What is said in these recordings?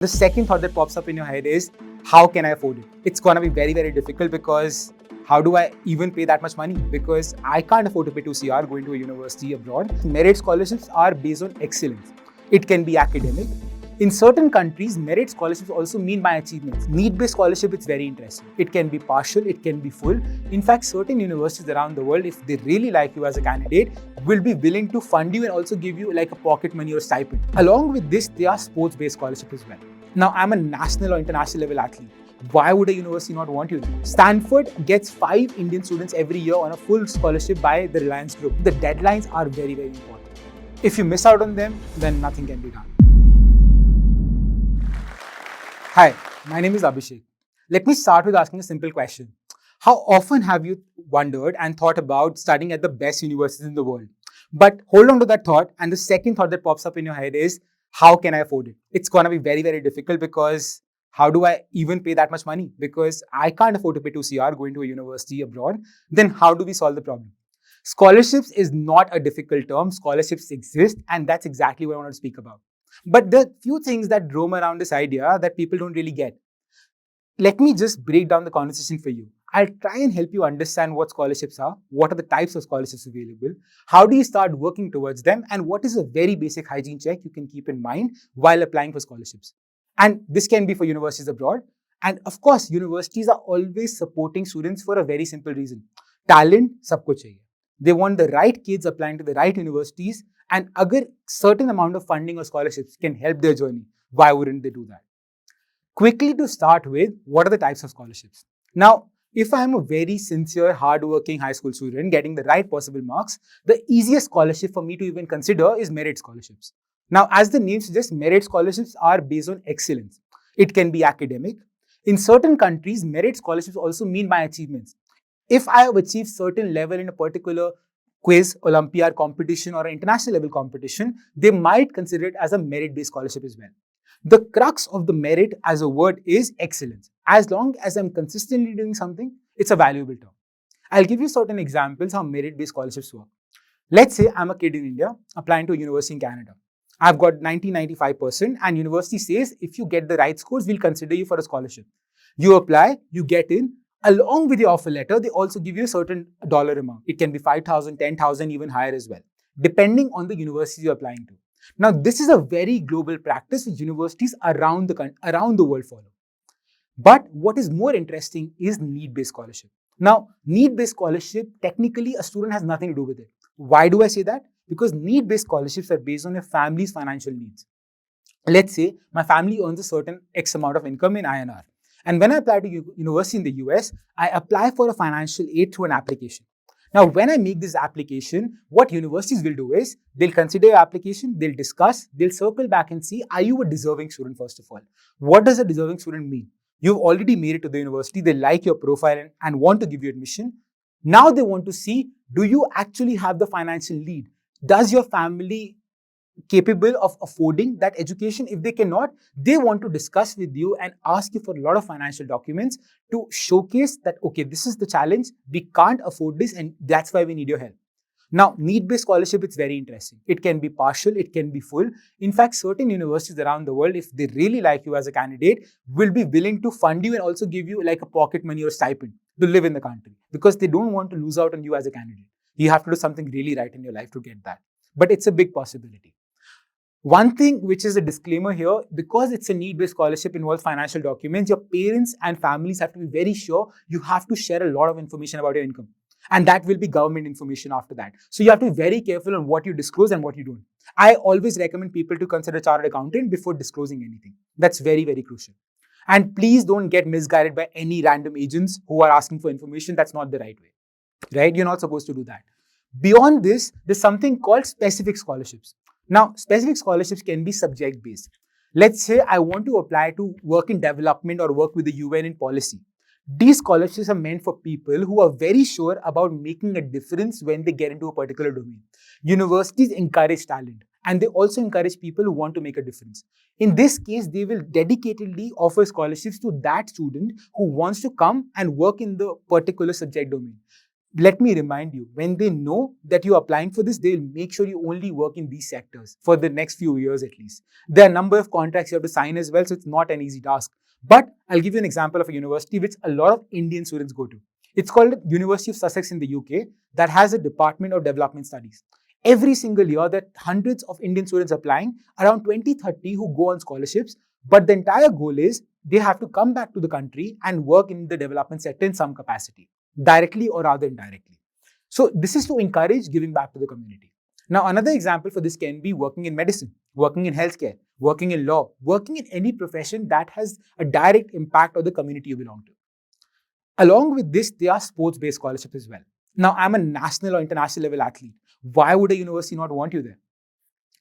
The second thought that pops up in your head is, how can I afford it? It's going to be very, very difficult because how do I even pay that much money? Because I can't afford to pay 2 CR going to a university abroad. Merit scholarships are based on excellence. It can be academic. In certain countries, merit scholarships also mean by achievements. Need-based scholarship is very interesting. It can be partial, it can be full. In fact, certain universities around the world, if they really like you as a candidate, will be willing to fund you and also give you like a pocket money or stipend. Along with this, there are sports-based scholarships as well. Now, I'm a national or international level athlete. Why would a university not want you? Stanford gets 5 Indian students every year on a full scholarship by the Reliance Group. The deadlines are very, very important. If you miss out on them, then nothing can be done. Hi, my name is Abhishek. Let me start with asking a simple question. How often have you wondered and thought about studying at the best universities in the world? But hold on to that thought, and the second thought that pops up in your head is, how can I afford it? It's going to be very, very difficult because how do I even pay that much money? Because I can't afford to pay 2 CR going to a university abroad. Then how do we solve the problem? Scholarships is not a difficult term. Scholarships exist, and that's exactly what I want to speak about. But there are few things that roam around this idea that people don't really get. Let me just break down the conversation for you. I'll try and help you understand what scholarships are, what are the types of scholarships available, how do you start working towards them, and what is a very basic hygiene check you can keep in mind while applying for scholarships. And this can be for universities abroad. And of course, universities are always supporting students for a very simple reason. Talent, sabko chahiye. They want the right kids applying to the right universities, and agar certain amount of funding or scholarships can help their journey, why wouldn't they do that? Quickly to start with, what are the types of scholarships? Now, if I am a very sincere, hardworking high school student getting the right possible marks, the easiest scholarship for me to even consider is merit scholarships. Now, as the name suggests, merit scholarships are based on excellence. It can be academic. In certain countries, merit scholarships also mean by achievements. If I have achieved certain level in a particular quiz, Olympiad competition or an international level competition, they might consider it as a merit-based scholarship as well. The crux of the merit as a word is excellence. As long as I'm consistently doing something, it's a valuable term. I'll give you certain examples how merit-based scholarships work. Let's say I'm a kid in India applying to a university in Canada. I've got 90-95% and university says if you get the right scores, we'll consider you for a scholarship. You apply, you get in. Along with your offer letter, they also give you a certain dollar amount. It can be 5,000, 10,000, even higher as well, depending on the university you're applying to. Now, this is a very global practice which universities around the world follow. But what is more interesting is need-based scholarship. Now, need-based scholarship, technically a student has nothing to do with it. Why do I say that? Because need-based scholarships are based on your family's financial needs. Let's say my family earns a certain X amount of income in INR. And when I apply to university in the US, I apply for a financial aid through an application. Now, when I make this application, what universities will do is, they'll consider your application, they'll discuss, they'll circle back and see, are you a deserving student first of all? What does a deserving student mean? You've already made it to the university, they like your profile and want to give you admission. Now they want to see, do you actually have the financial need? Does your family capable of affording that education? If they cannot, they want to discuss with you and ask you for a lot of financial documents to showcase that, okay, this is the challenge, we can't afford this and that's why we need your help. Now, need-based scholarship, it's very interesting. It can be partial, it can be full. In fact, certain universities around the world, if they really like you as a candidate, will be willing to fund you and also give you like a pocket money or stipend to live in the country because they don't want to lose out on you as a candidate. You have to do something really right in your life to get that. But it's a big possibility. One thing which is a disclaimer here, because it's a need-based scholarship involves financial documents, your parents and families have to be very sure you have to share a lot of information about your income. And that will be government information after that. So you have to be very careful on what you disclose and what you don't. I always recommend people to consider a chartered accountant before disclosing anything. That's very, very crucial. And please don't get misguided by any random agents who are asking for information. That's not the right way, right? You're not supposed to do that. Beyond this, there's something called specific scholarships. Now, specific scholarships can be subject-based. Let's say I want to apply to work in development or work with the UN in policy. These scholarships are meant for people who are very sure about making a difference when they get into a particular domain. Universities encourage talent and they also encourage people who want to make a difference. In this case, they will dedicatedly offer scholarships to that student who wants to come and work in the particular subject domain. Let me remind you, when they know that you're applying for this, they'll make sure you only work in these sectors for the next few years at least. There are a number of contracts you have to sign as well, so it's not an easy task. But I'll give you an example of a university which a lot of Indian students go to. It's called University of Sussex in the UK, that has a Department of Development Studies. Every single year, there are hundreds of Indian students applying, around 20, 30 who go on scholarships. But the entire goal is they have to come back to the country and work in the development sector in some capacity, directly or rather indirectly. So this is to encourage giving back to the community. Now, another example for this can be working in medicine, working in healthcare, working in law, working in any profession that has a direct impact on the community you belong to. Along with this, there are sports-based scholarships as well. Now, I'm a national or international level athlete. Why would a university not want you there?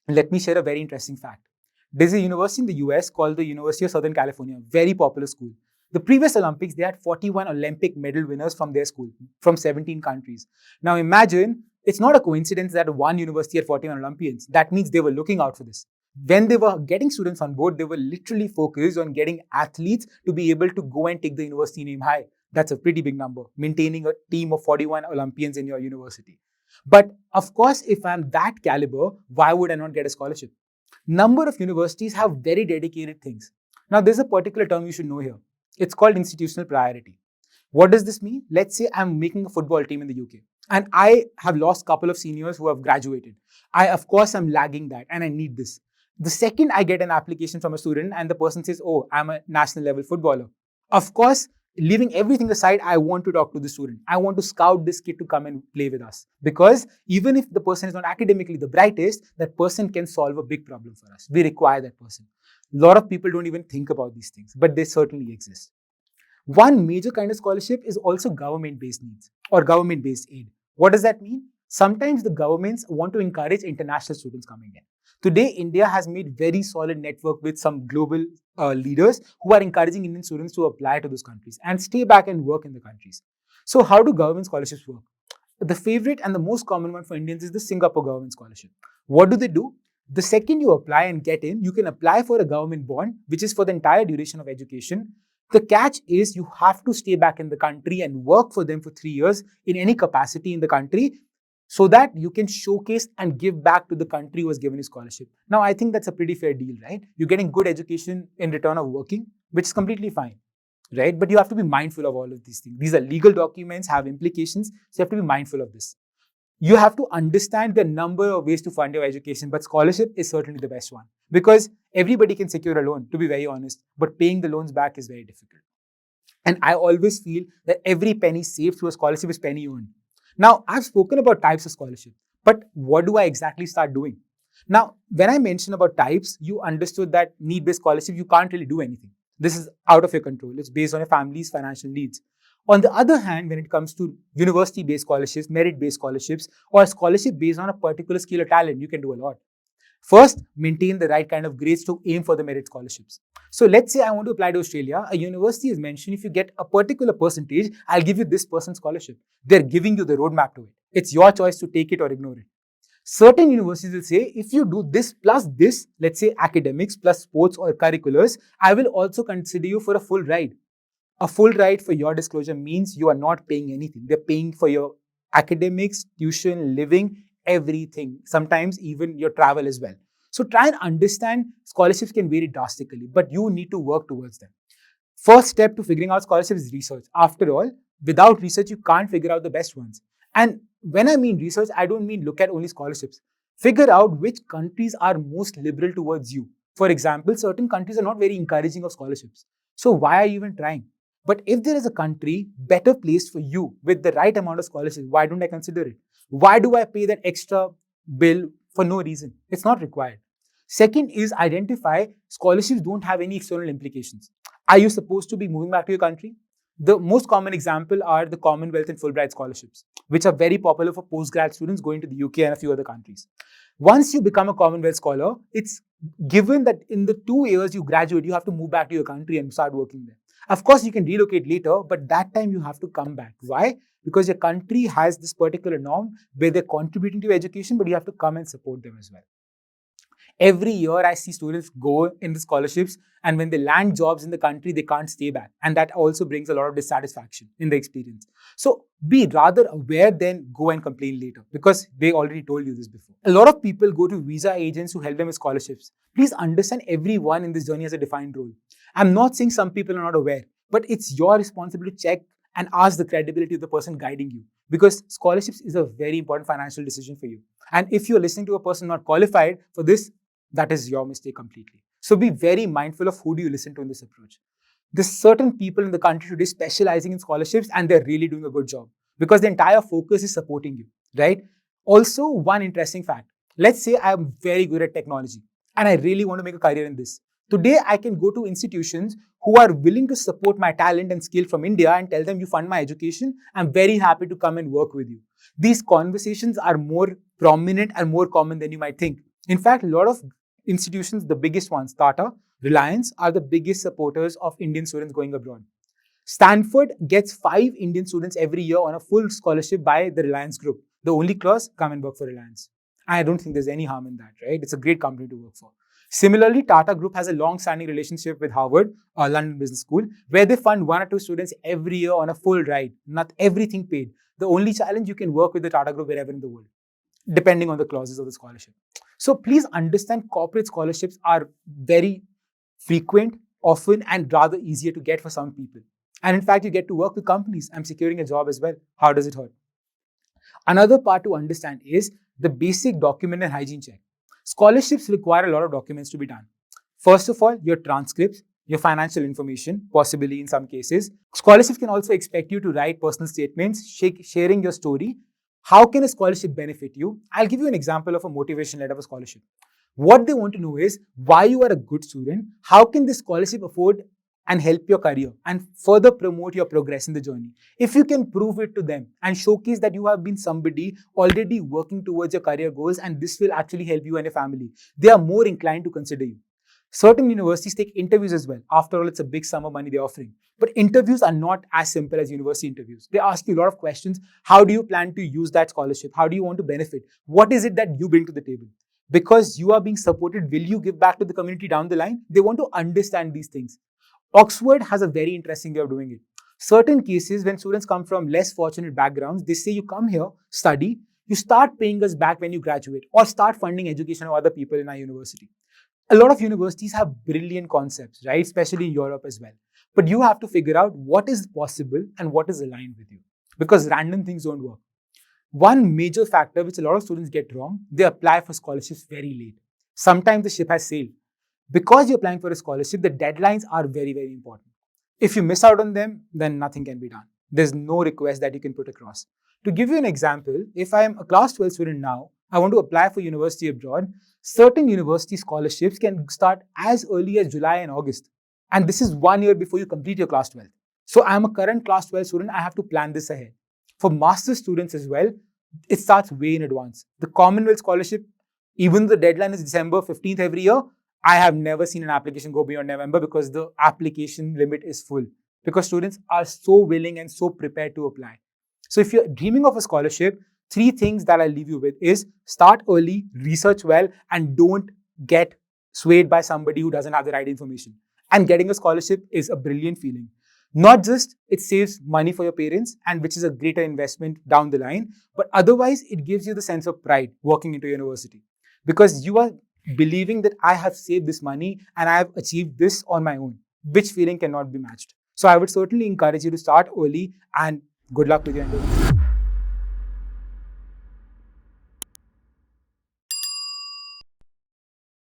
Let me share a very interesting fact. There's a university in the US called the University of Southern California, very popular school. The previous Olympics, they had 41 Olympic medal winners from their school, from 17 countries. Now imagine, it's not a coincidence that one university had 41 Olympians. That means they were looking out for this. When they were getting students on board, they were literally focused on getting athletes to be able to go and take the university name high. That's a pretty big number, maintaining a team of 41 Olympians in your university. But of course, if I'm that caliber, why would I not get a scholarship? Number of universities have very dedicated things. Now, there's a particular term you should know here. It's called institutional priority. What does this mean? Let's say I'm making a football team in the UK and I have lost a couple of seniors who have graduated. Of course, I'm lagging that and I need this. The second I get an application from a student and the person says, oh, I'm a national level footballer. Of course, leaving everything aside, I want to talk to the student. I want to scout this kid to come and play with us. Because even if the person is not academically the brightest, that person can solve a big problem for us. We require that person. A lot of people don't even think about these things, but they certainly exist. One major kind of scholarship is also government-based needs or government-based aid. What does that mean? Sometimes the governments want to encourage international students coming in. Today, India has made very solid network with some global leaders who are encouraging Indian students to apply to those countries and stay back and work in the countries. So how do government scholarships work? The favorite and the most common one for Indians is the Singapore government scholarship. What do they do? The second you apply and get in, you can apply for a government bond, which is for the entire duration of education. The catch is you have to stay back in the country and work for them for 3 years in any capacity in the country so that you can showcase and give back to the country who has given you scholarship. Now, I think that's a pretty fair deal, right? You're getting good education in return of working, which is completely fine, right? But you have to be mindful of all of these things. These are legal documents, have implications, so you have to be mindful of this. You have to understand the number of ways to fund your education, but scholarship is certainly the best one because everybody can secure a loan, to be very honest, but paying the loans back is very difficult. And I always feel that every penny saved through a scholarship is penny earned. Now, I've spoken about types of scholarship, but what do I exactly start doing? Now, when I mentioned about types, you understood that need-based scholarship, you can't really do anything. This is out of your control. It's based on your family's financial needs. On the other hand, when it comes to university-based scholarships, merit-based scholarships, or scholarship based on a particular skill or talent, you can do a lot. First, maintain the right kind of grades to aim for the merit scholarships. So let's say I want to apply to Australia. A university has mentioned if you get a particular percentage, I'll give you this person scholarship. They're giving you the roadmap to it. It's your choice to take it or ignore it. Certain universities will say, if you do this plus this, let's say academics plus sports or curriculars, I will also consider you for a full ride. A full ride for your disclosure means you are not paying anything. They're paying for your academics, tuition, living, everything. Sometimes even your travel as well. So try and understand scholarships can vary drastically, but you need to work towards them. First step to figuring out scholarships is research. After all, without research, you can't figure out the best ones. And when I mean research, I don't mean look at only scholarships. Figure out which countries are most liberal towards you. For example, certain countries are not very encouraging of scholarships. So why are you even trying? But if there is a country better placed for you with the right amount of scholarships, why don't I consider it? Why do I pay that extra bill for no reason? It's not required. Second is identify scholarships don't have any external implications. Are you supposed to be moving back to your country? The most common example are the Commonwealth and Fulbright scholarships, which are very popular for postgrad students going to the UK and a few other countries. Once you become a Commonwealth scholar, it's given that in the 2 years you graduate, you have to move back to your country and start working there. Of course, you can relocate later, but that time you have to come back. Why? Because your country has this particular norm where they're contributing to your education, but you have to come and support them as well. Every year, I see students go in the scholarships, and when they land jobs in the country, they can't stay back. And that also brings a lot of dissatisfaction in the experience. So be rather aware than go and complain later, because they already told you this before. A lot of people go to visa agents who help them with scholarships. Please understand everyone in this journey has a defined role. I'm not saying some people are not aware, but it's your responsibility to check and ask the credibility of the person guiding you, because scholarships is a very important financial decision for you. And if you're listening to a person not qualified for this, that is your mistake completely. So be very mindful of who do you listen to in this approach. There's certain people in the country today specializing in scholarships, and they're really doing a good job because the entire focus is supporting you, right? Also, one interesting fact. Let's say I'm very good at technology and I really want to make a career in this. Today, I can go to institutions who are willing to support my talent and skill from India and tell them, you fund my education, I'm very happy to come and work with you. These conversations are more prominent and more common than you might think. In fact, a lot of institutions, the biggest ones, Tata, Reliance, are the biggest supporters of Indian students going abroad. Stanford gets 5 Indian students every year on a full scholarship by the Reliance Group. The only clause, come and work for Reliance. I don't think there's any harm in that, right? It's a great company to work for. Similarly, Tata Group has a long-standing relationship with Harvard, London Business School, where they fund 1 or 2 students every year on a full ride, not everything paid. The only challenge, you can work with the Tata Group wherever in the world, depending on the clauses of the scholarship. So please understand, corporate scholarships are very frequent, often, and rather easier to get for some people. And in fact, you get to work with companies. I'm securing a job as well. How does it hurt? Another part to understand is the basic document and hygiene check. Scholarships require a lot of documents to be done. First of all, your transcripts, your financial information, possibly in some cases. Scholarships can also expect you to write personal statements, sharing your story. How can a scholarship benefit you? I'll give you an example of a motivation letter of a scholarship. What they want to know is why you are a good student, how can this scholarship afford and help your career and further promote your progress in the journey. If you can prove it to them and showcase that you have been somebody already working towards your career goals and this will actually help you and your family, they are more inclined to consider you. Certain universities take interviews as well. After all, it's a big sum of money they're offering. But interviews are not as simple as university interviews. They ask you a lot of questions. How do you plan to use that scholarship? How do you want to benefit? What is it that you bring to the table? Because you are being supported, will you give back to the community down the line? They want to understand these things. Oxford has a very interesting way of doing it. Certain cases, when students come from less fortunate backgrounds, they say you come here, study, you start paying us back when you graduate, or start funding education of other people in our university. A lot of universities have brilliant concepts, right? Especially in Europe as well. But you have to figure out what is possible and what is aligned with you, because random things don't work. One major factor which a lot of students get wrong, they apply for scholarships very late. Sometimes the ship has sailed. Because you're applying for a scholarship, the deadlines are very, very important. If you miss out on them, then nothing can be done. There's no request that you can put across. To give you an example, if I am a class 12 student now, I want to apply for university abroad, certain university scholarships can start as early as July and August. And this is 1 year before you complete your class 12. So I'm a current class 12 student, I have to plan this ahead. For master's students as well, it starts way in advance. The Commonwealth Scholarship, even though the deadline is December 15th every year, I have never seen an application go beyond November because the application limit is full. Because students are so willing and so prepared to apply. So if you're dreaming of a scholarship, 3 things that I'll leave you with is start early, research well, and don't get swayed by somebody who doesn't have the right information. And getting a scholarship is a brilliant feeling. Not just it saves money for your parents, and which is a greater investment down the line, but otherwise it gives you the sense of pride walking into university. Because you are believing that I have saved this money and I have achieved this on my own, which feeling cannot be matched. So I would certainly encourage you to start early, and good luck with your endeavors.